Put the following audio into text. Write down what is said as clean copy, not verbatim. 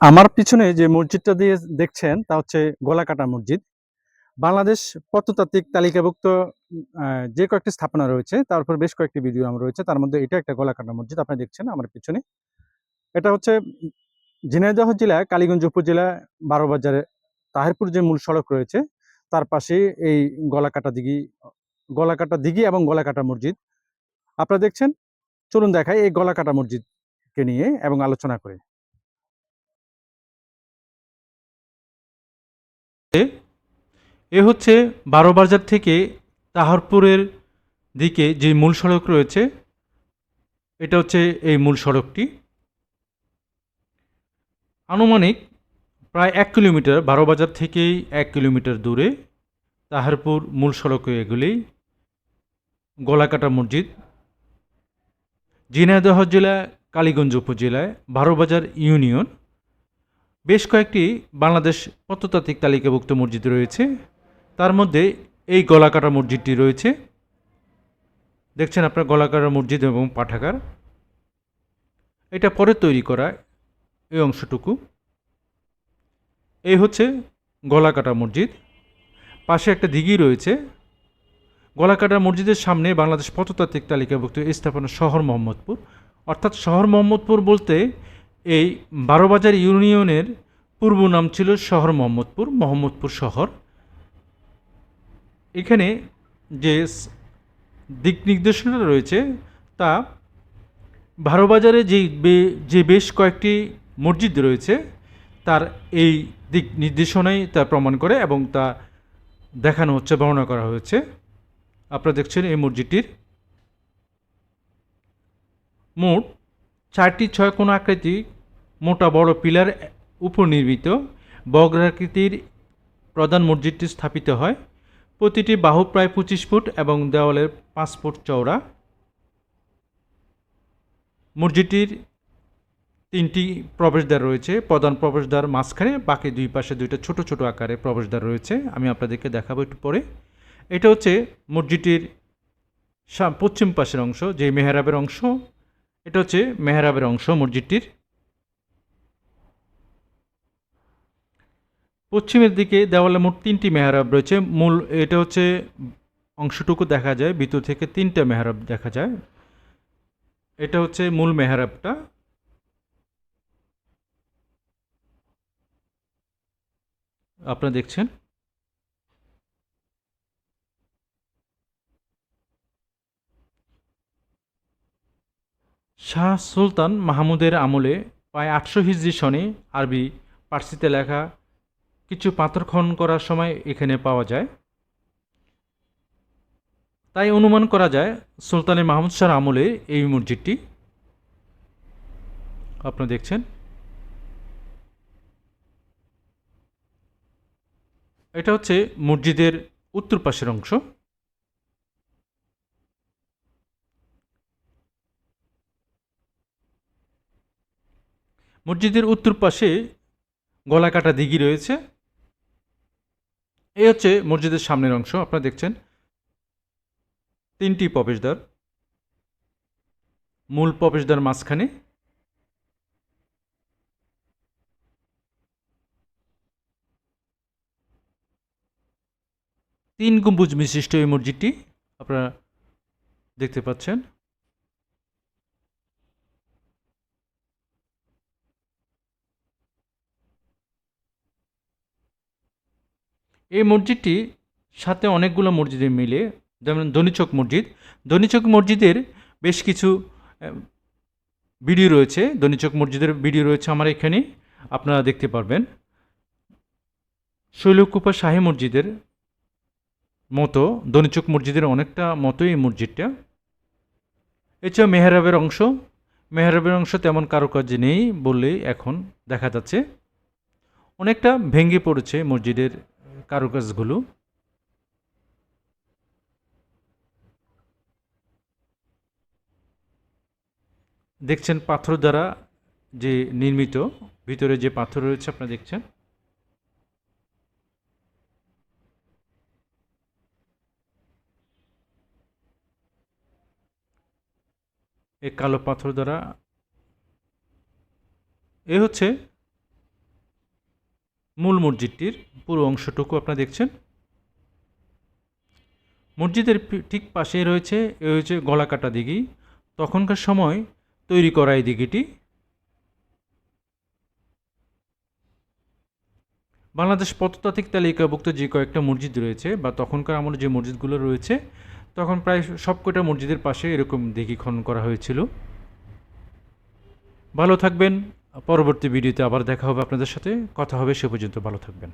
আমার পিছনে যে মসজিদটা দিয়ে দেখছেন তা হচ্ছে গলাকাটা মসজিদ। বাংলাদেশ প্রত্নতাত্ত্বিক তালিকাভুক্ত যে কয়েকটি স্থাপনা রয়েছে তার উপর বেশ কয়েকটি ভিডিও আমার রয়েছে। তার মধ্যে এটা একটা গলাকাটা মসজিদ আপনারা দেখছেন আমার পিছনে। এটা হচ্ছে ঝিনাইদহ জেলার কালীগঞ্জ উপজেলা ১২ বাজারে তাহিরপুর যে মূল সড়ক রয়েছে তার পাশেই এই গলাকাটা দিঘি এবং গলাকাটা মসজিদ। আপনারা দেখছেন, চলুন দেখাই এই গলাকাটা মসজিদকে নিয়ে এবং আলোচনা করি। এ হচ্ছে ১২ বাজার থেকে তাহারপুরের দিকে যে মূল সড়ক রয়েছে, এটা হচ্ছে এই মূল সড়কটি। আনুমানিক প্রায় ১ কিলোমিটার ১২ বাজার থেকেই ১ কিলোমিটার দূরে তাহারপুর মূল সড়কে এগুলেই গলাকাটা মসজিদ। ঝিনাইদহ জেলা কালীগঞ্জ উপজেলায় ১২ বাজার ইউনিয়ন। বেশ কয়েকটি বাংলাদেশ প্রত্নতাত্ত্বিক তালিকাভুক্ত মসজিদ রয়েছে, তার মধ্যে এই গলাকাটা মসজিদটি রয়েছে। দেখছেন আপনার গলাকাটা মসজিদ এবং পাঠাগার। এটা পরে তৈরি করা এই অংশটুকু। এই হচ্ছে গলাকাটা মসজিদ। পাশে একটা দিঘি রয়েছে। গলাকাটা মসজিদের সামনে বাংলাদেশ প্রত্নতাত্ত্বিক তালিকাভুক্ত স্থাপনা শহর মোহাম্মদপুর। অর্থাৎ শহর মোহাম্মদপুর বলতে এই ১২ বাজার ইউনিয়নের পূর্ব নাম ছিল শহর মোহাম্মদপুর, মোহাম্মদপুর শহর। এখানে যে দিক নির্দেশনা রয়েছে তা ১২ বাজারে যে বেশ কয়েকটি মসজিদ রয়েছে তার এই দিক নির্দেশনাই তা প্রমাণ করে এবং তা দেখানো হচ্ছে, বর্ণনা করা হয়েছে। আপনারা দেখছেন এই মসজিদটির মোট ৪টি ৬ কোণ আকৃতি মোটা বড় পিলার উপর নির্মিত বর্গাকৃতির প্রধান মসজিদটি স্থাপিত হয়। প্রতিটি বাহু প্রায় ২৫ ফুট এবং দেওয়ালের ৫ ফুট চওড়া। মসজিদটির ৩টি প্রবেশদ্বার রয়েছে। প্রধান প্রবেশদ্বার মাঝখানে, বাকি দুই পাশে দুইটা ছোট ছোট আকারে প্রবেশদ্বার রয়েছে। আমি আপনাদেরকে দেখাবো একটু পরে। এটা হচ্ছে মসজিদটির পশ্চিম পাশের অংশ, যে মেহরাবের অংশ। এটা হচ্ছে মেহরাবের অংশ মসজিদটির। পশ্চিমের দিকে দেওয়ালে মোট ৩টি মেহরাব রয়েছে। মূল এটা হচ্ছে অংশটুকু দেখা যায়, ভিতর থেকে ৩টা মেহরাব দেখা যায়। এটা হচ্ছে মূল মেহরাবটা। আপনারা দেখছেন। শাহ সুলতান মাহমুদের আমলে প্রায় ৮০০ হিজরি সনে আরবি পার্সিতে লেখা কিছু পাথর খনন করার সময় এখানে পাওয়া যায়। তাই অনুমান করা যায় সুলতানের মাহমুদ শাহর আমলে এই মসজিদটি। আপনারা দেখছেন। এটা হচ্ছে মসজিদের উত্তর পাশের অংশ। মসজিদের উত্তর পাশে গলাকাটা দিঘি রয়েছে। এই হচ্ছে মসজিদের সামনের অংশ। আপনারা দেখছেন ৩টি প্রবেশদ্বার। মূল প্রবেশদ্বার মাঝখানে। তিন গম্বুজ বিশিষ্ট এই মসজিদটি আপনারা দেখতে পাচ্ছেন। এই মসজিদটি সাথে অনেকগুলো মসজিদে মিলে, যেমন দনিচক মসজিদ। দনিচক মসজিদের বেশ কিছু ভিডিও রয়েছে। দনিচক মসজিদের ভিডিও রয়েছে আমার এখানে, আপনারা দেখতে পারবেন। শৈলকুপা শাহী মসজিদের মতো দনিচক মসজিদের অনেকটা মতোই এই মসজিদটা। এছাড়া মেহরাবের অংশ। মেহরাবের অংশ তেমন কারুকার্য নেই বললেই এখন দেখা যাচ্ছে। অনেকটা ভেঙে পড়েছে মসজিদের কারুকাজগুলো। দেখছেন পাথর দ্বারা যে নির্মিত, ভিতরে যে পাথর রয়েছে আপনারা দেখছেন। এই কালো পাথর দ্বারা। এ হচ্ছে মূল মসজিদটির পুরো অংশটুকু আপনারা দেখছেন। মসজিদের ঠিক পাশেই রয়েছে গলাকাটা দিঘি। তখনকার সময় তৈরি করা এই দিঘিটি। বাংলাদেশ প্রত্নতাত্ত্বিক তালিকাভুক্ত যে কয়েকটা মসজিদ রয়েছে বা তখনকার আমলে যে মসজিদগুলো রয়েছে, তখন প্রায় সবকটা মসজিদের পাশে এরকম দিঘি খনন করা হয়েছিল। ভালো থাকবেন। পরবর্তী ভিডিওতে আবার দেখা হবে আপনাদের সাথে, কথা হবে। সে পর্যন্ত ভালো থাকবেন।